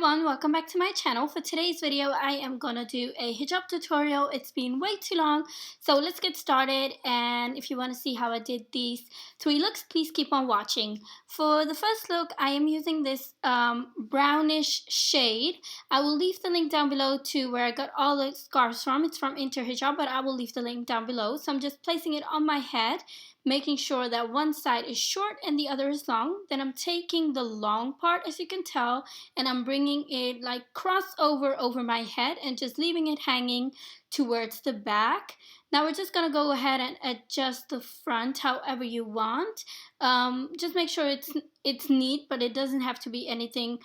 everyone, welcome back to my channel. For today's video I am gonna do a hijab tutorial. It's been way too long, so let's get started. And if you want to see how I did these 3 looks, please keep on watching. For the first look, I am using this brownish shade. I will leave the link down below to where I got all the scarves from. It's from Inter Hijab, but I will leave the link down below. So I'm just placing it on my head, making sure that one side is short and the other is long. Then I'm taking the long part, as you can tell, and I'm bringing it like crossover over my head and just leaving it hanging towards the back. Now we're just gonna go ahead and adjust the front however you want. Just make sure it's neat, but it doesn't have to be anything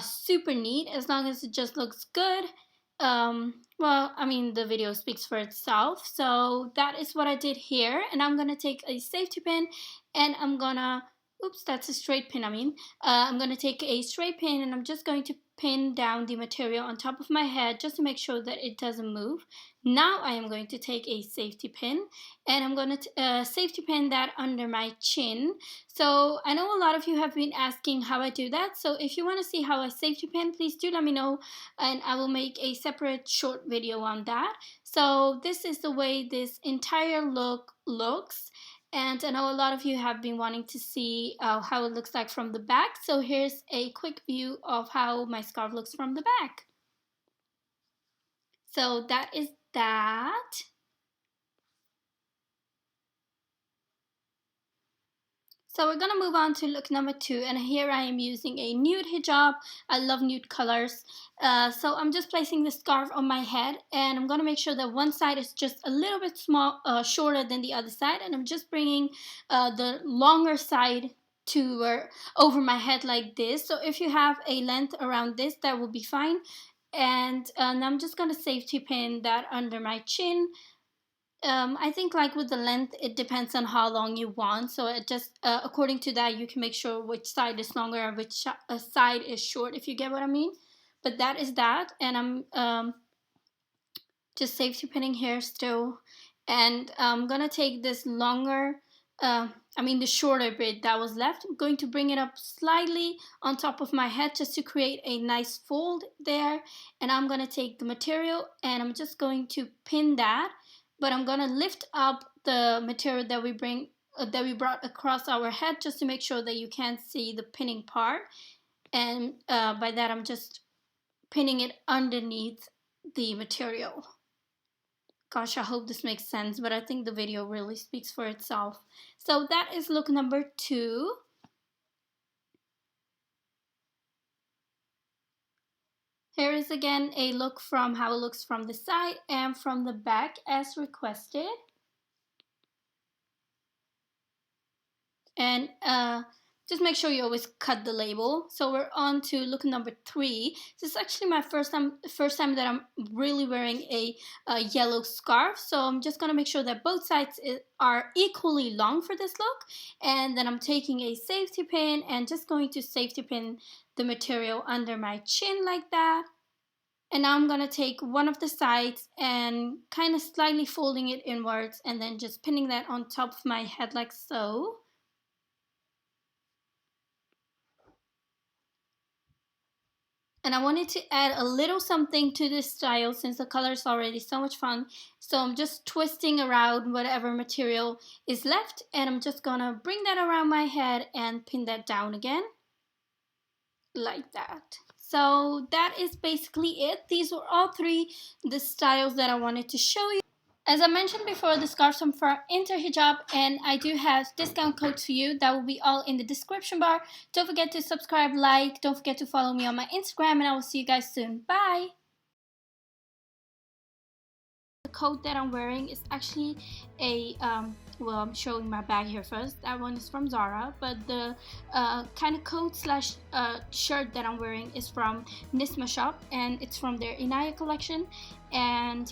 super neat, as long as it just looks good. Well, I mean, the video speaks for itself. So that is what I did here, and I'm gonna take a safety pin and I'm gonna, oops, that's a straight pin. I'm gonna take a straight pin and I'm just going to pin down the material on top of my head just to make sure that it doesn't move. Now I am going to take a safety pin and I'm going to safety pin that under my chin. So I know a lot of you have been asking how I do that. So if you want to see how I safety pin, please do let me know and I will make a separate short video on that. So this is the way this entire look looks. And I know a lot of you have been wanting to see how it looks like from the back. So here's a quick view of how my scarf looks from the back. So that is that. So we're gonna move on to look number 2, and here I am using a nude hijab. I love nude colors. So I'm just placing the scarf on my head, and I'm gonna make sure that one side is just a little bit shorter than the other side, and I'm just bringing the longer side over my head like this. So if you have a length around this, that will be fine. And I'm just gonna safety pin that under my chin. I think like with the length, it depends on how long you want. So it just according to that, you can make sure which side is longer and which side is short, if you get what I mean. But that is that, and I'm just safety pinning here still, and I'm gonna take this longer. The shorter bit that was left. I'm going to bring it up slightly on top of my head just to create a nice fold there. And I'm gonna take the material and I'm just going to pin that. But I'm gonna lift up the material that we brought across our head just to make sure that you can't see the pinning part. And by that I'm just pinning it underneath the material. Gosh, I hope this makes sense, but I think the video really speaks for itself. So that is look number 2. Here is again a look from how it looks from the side and from the back as requested. And just make sure you always cut the label. So we're on to look number 3. This is actually my first time that I'm really wearing a yellow scarf. So I'm just gonna make sure that both sides are equally long for this look. And then I'm taking a safety pin and just going to safety pin the material under my chin like that. And now I'm gonna take one of the sides and kind of slightly folding it inwards and then just pinning that on top of my head like so. And I wanted to add a little something to this style since the color is already so much fun. So I'm just twisting around whatever material is left, and I'm just gonna bring that around my head and pin that down again. Like that. So that is basically it. These were all 3 the styles that I wanted to show you. As I mentioned before, the scarves are from Inter Hijab, and I do have discount codes for you. That will be all in the description bar. Don't forget to subscribe, like, don't forget to follow me on my Instagram, and I will see you guys soon. Bye! The coat that I'm wearing is actually a, well, I'm showing my bag here first. That one is from Zara, but the kind of coat slash shirt that I'm wearing is from Nisma Shop, and it's from their Inaya collection. And